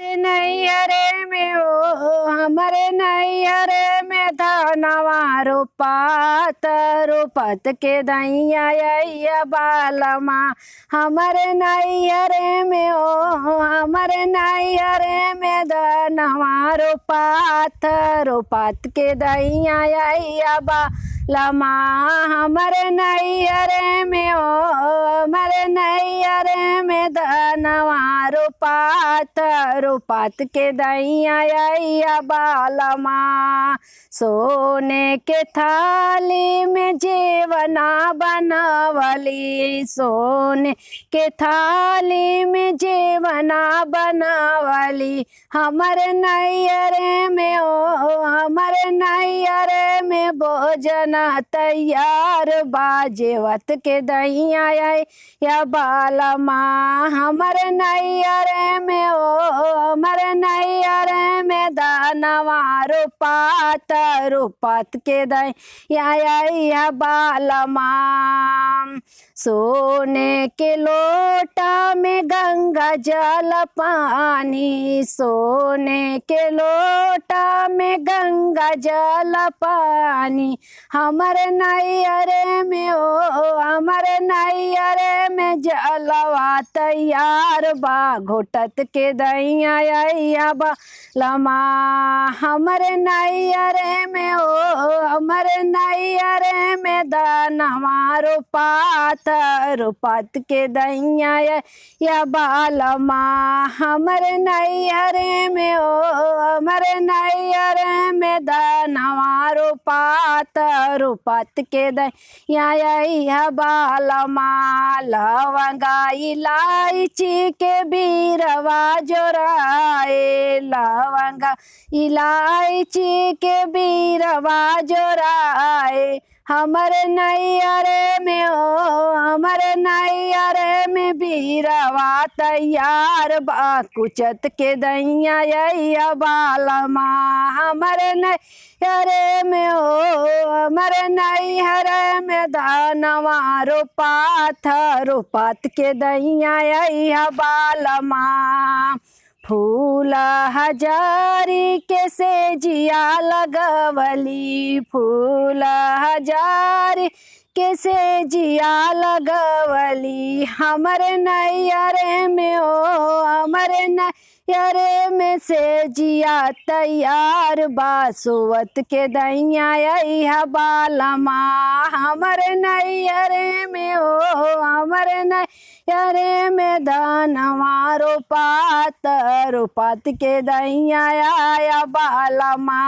नैहरे में हमरे नैहरे में धनवा रोपात रोपत के दैया बालमा हमरे नैहरे में हमरे नैहरे में धनवा रोपात के दैया बालमा हमरे नैहरे में हमरे नैहरे में धनवा रोपात के दैया बालमा सोने के थाली में जेवना बनवली सोने के थाली में जेवना बनवली हमरे नैहरे में हमरे नैहरे में भोजन तैयार बाजेवत के दैया या बालमा हमरे नैहरे में हमरे नैहरे में दानवा रोपात के दैया बालमा सोने के लोटा में गंगा जल पानी सोने के लोटा में गंगा जल पानी हमरे नैहरे में हमरे नैहरे में जलवा तैयार बा घोटत के दैया बालमा हमरे नैहरे में हमरे नैहरे में दानवा रोपात के दैया या बालमा हमरे नैहरे में हमरे नैहरे में दानवा रोपात के दैया बालमा लवंगा इलायची के बीरवा जोराए लवंगा इलायची के बीरवा जोराए हमरे नैहरे में हमरे नैहरे में बीरवा तैयार बा कुचत के दैया बालमा हमरे नैहरे में हमरे नैहरे में दानवा रोपात के दैया बालमा फूल हजारी के सेजिया लगवली फूल हजारी के सेजिया लगवली हमरे नैहरे में हमरे नैहरे में सेजिया तैयार बासुवत के दैया बालमा हमरे नैहरे में हमरे नैहरे में धनवा रोपात के दैया बालमा।